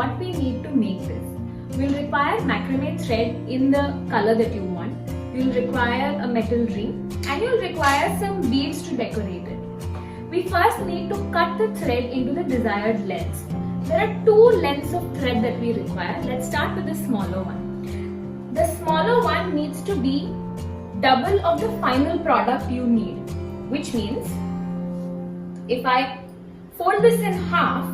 what we need to make this. We'll require macrame thread in the color that you want. You'll require a metal ring and you'll require some beads to decorate it. We first need to cut the thread into the desired lengths. There are two lengths of thread that we require. Let's start with the smaller one. The smaller one needs to be double of the final product you need, which means if I fold this in half,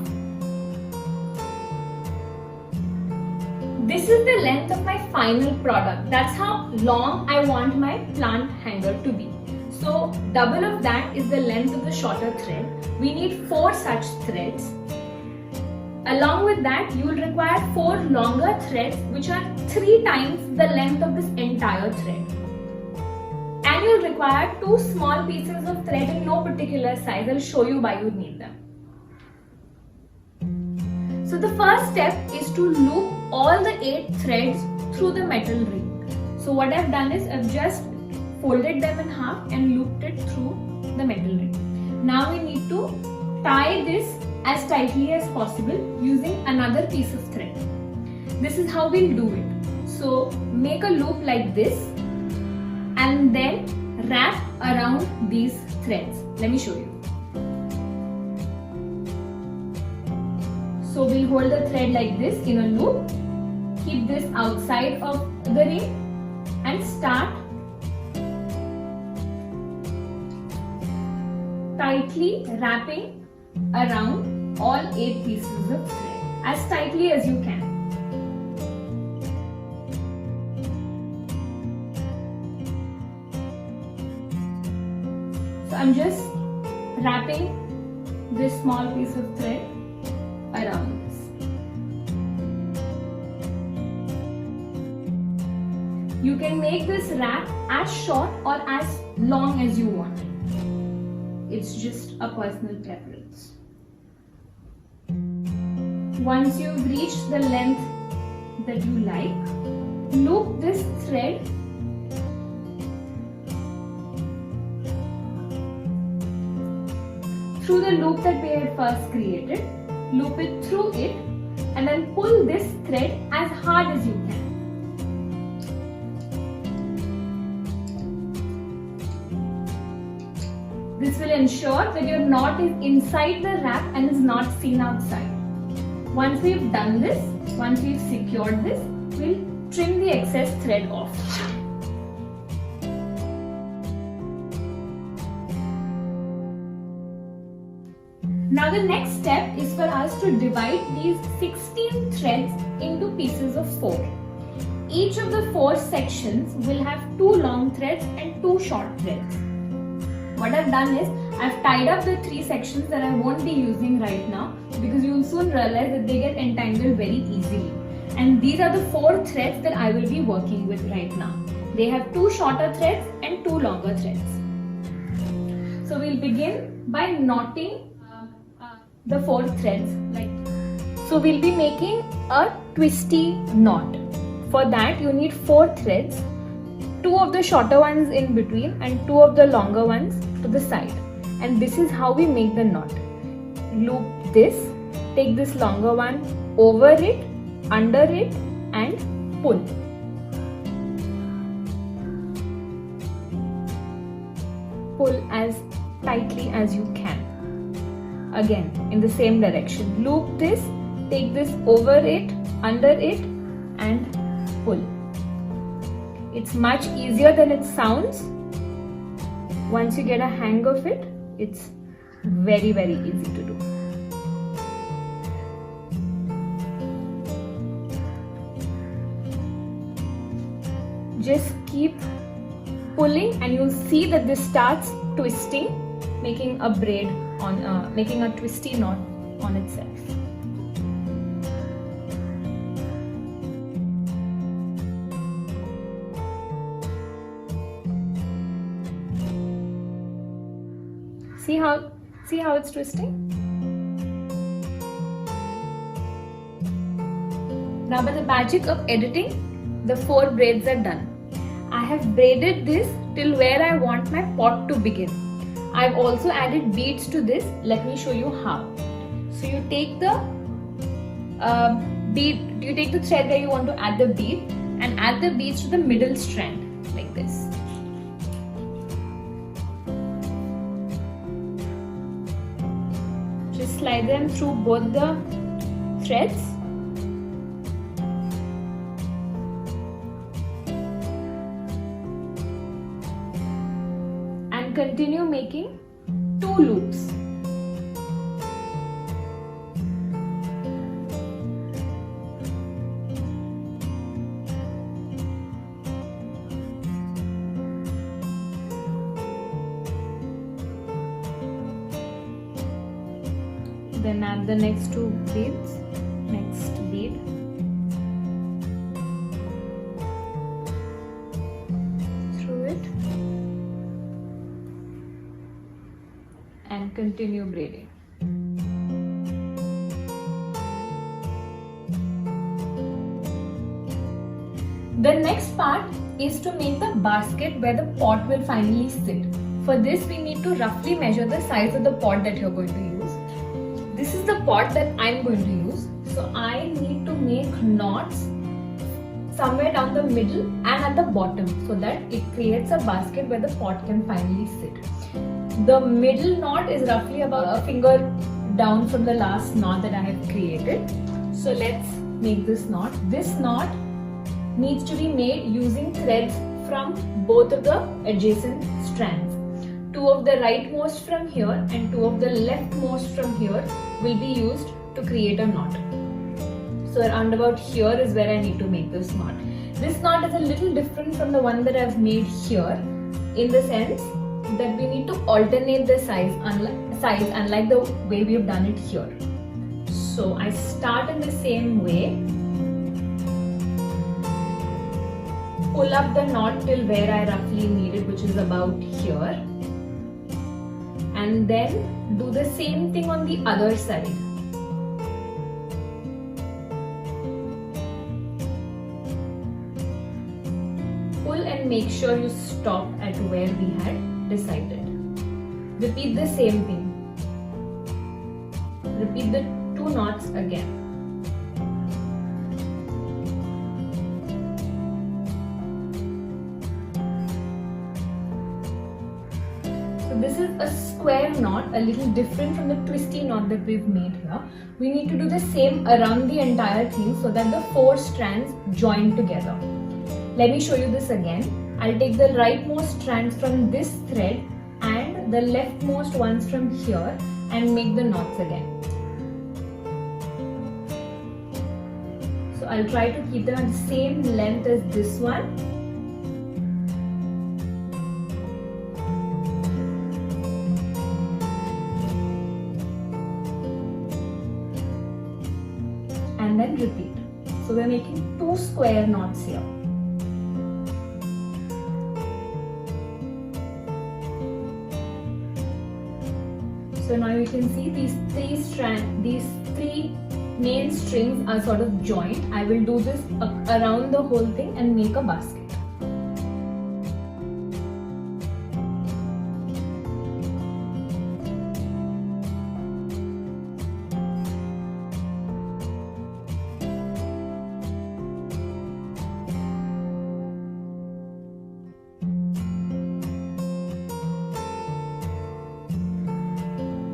this is the length of my final product. That's how long I want my plant hanger to be. So double of that is the length of the shorter thread. We need 4 such threads. Along with that, you will require 4 longer threads which are 3 times the length of this entire thread. And you will require 2 small pieces of thread in no particular size. I will show you why you need them. So the first step is to loop all the 8 threads through the metal ring. So what I've done is I've just folded them in half and looped it through the metal ring. Now we need to tie this as tightly as possible using another piece of thread. This is how we'll do it. So make a loop like this and then wrap around these threads. Let me show you. So we'll hold the thread like this in a loop, keep this outside of the ring and start tightly wrapping around all 8 pieces of thread as tightly as you can. So I'm just wrapping this small piece of thread around this. You can make this wrap as short or as long as you want. It's just a personal preference. Once you've reached the length that you like, loop this thread through the loop that we had first created. Loop it through it and then pull this thread as hard as you can. This will ensure that your knot is inside the wrap and is not seen outside. Once we've done this, once we've secured this, we'll trim the excess thread off. Now the next step is for us to divide these 16 threads into pieces of 4. Each of the 4 sections will have 2 long threads and 2 short threads. What I've done is I've tied up the 3 sections that I won't be using right now because you'll soon realize that they get entangled very easily. And these are the 4 threads that I will be working with right now. They have 2 shorter threads and 2 longer threads. So we'll begin by knotting the 4 threads like this. So we'll be making a twisty knot. For that you need 4 threads, 2 of the shorter ones in between and 2 of the longer ones to the side. And this is how we make the knot. Loop this, take this longer one over it, under it and pull. Pull as tightly as you can. Again, in the same direction. Loop this, take this over it, under it and pull. It's much easier than it sounds. Once you get a hang of it, it's very easy to do. Just keep pulling and you'll see that this starts twisting, making a braid on, making a twisty knot on itself. See how it's twisting? Now by the magic of editing, the 4 braids are done. I have braided this till where I want my pot to begin. I've also added beads to this. Let me show you how. So you take the bead, you take the thread where you want to add the bead and add the beads to the middle strand like this. Just slide them through both the threads. And continue making 2 loops. Then add the next 2 beads, next bead. Through it. And continue braiding. The next part is to make the basket where the pot will finally sit. For this we need to roughly measure the size of the pot that you're going to use. This is the pot that I'm going to use. So I need to make knots somewhere down the middle and at the bottom so that it creates a basket where the pot can finally sit. The middle knot is roughly about a finger down from the last knot that I have created. So let's make this knot. This knot needs to be made using threads from both of the adjacent strands. 2 of the rightmost from here and 2 of the leftmost from here will be used to create a knot. So around about here is where I need to make this knot. This knot is a little different from the one that I've made here in the sense that we need to alternate the size unlike the way we've done it here. So I start in the same way, pull up the knot till where I roughly need it, which is about here, and then do the same thing on the other side. Pull and make sure you stop at where we had decided. Repeat the same thing. Repeat the 2 knots again. So this is a square knot, a little different from the twisty knot that we've made here. We need to do the same around the entire thing so that the 4 strands join together. Let me show you this again. I'll take the rightmost strands from this thread and the leftmost ones from here and make the knots again. So I'll try to keep them at the same length as this one. And then repeat. So we're making 2 square knots here. So now you can see these 3 main strings are sort of joined. I will do this around the whole thing and make a basket.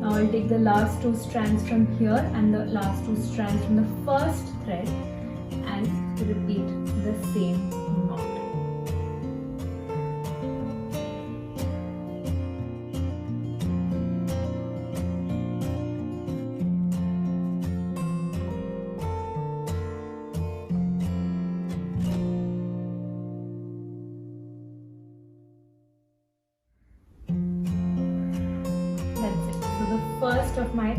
Now I'll take the last 2 strands from here and the last 2 strands from the first thread and repeat the same knot. First of my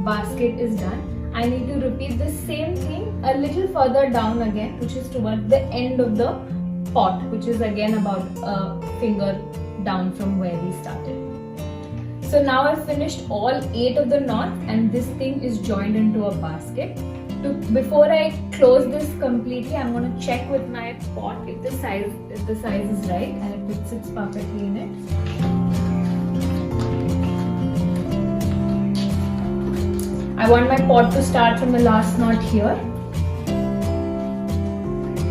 basket is done. I need to repeat the same thing a little further down again, which is towards the end of the pot, which is again about a finger down from where we started. So now I've finished all 8 of the knots and this thing is joined into a basket. Before I close this completely, I'm going to check with my pot if the size is right and if it sits perfectly in it. I want my pot to start from the last knot here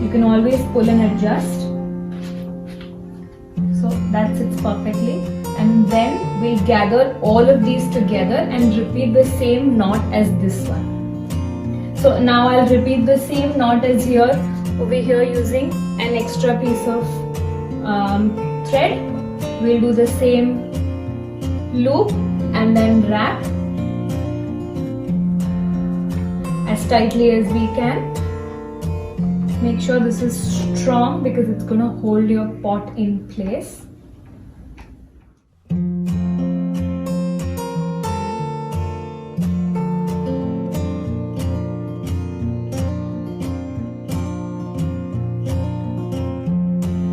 You can always pull and adjust. So that sits perfectly. And then we'll gather all of these together and repeat the same knot as this one. So now I'll repeat the same knot as here, over here, using an extra piece of thread. We'll do the same loop and then wrap as tightly as we can. Make sure this is strong because it's going to hold your pot in place.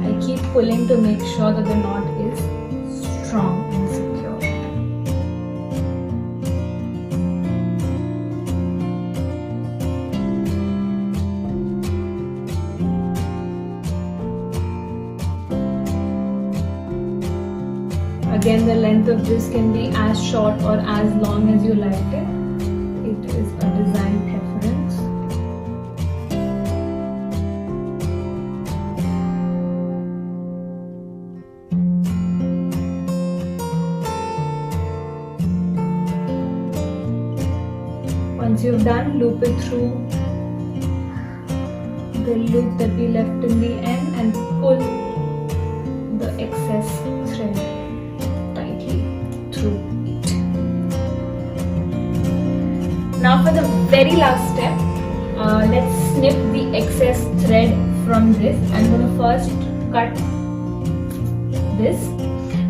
I keep pulling to make sure that the knot is strong and secure. Again, the length of this can be as short or as long as you like it. It is a design preference. Once you've done, loop it through the loop that we left in the end and pull the excess thread through it. Now for the very last step, let's snip the excess thread from this. I'm going to first cut this,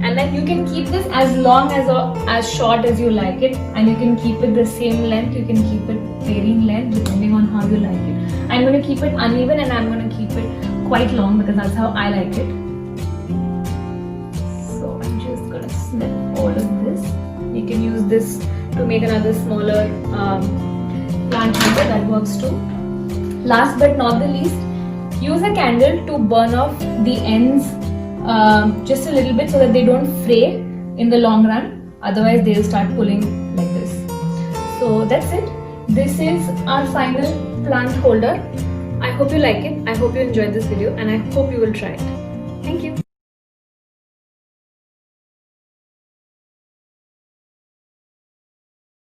and then you can keep this as long as short as you like it, and you can keep it the same length. You can keep it varying length depending on how you like it. I'm going to keep it uneven and I'm going to keep it quite long because that's how I like it. Snip all of this. You can use this to make another smaller plant holder, that works too. Last but not the least, use a candle to burn off the ends just a little bit so that they don't fray in the long run, otherwise they'll start pulling like this. So that's it. This is our final plant holder. I hope you like it, I hope you enjoyed this video, and I hope you will try it. Thank you.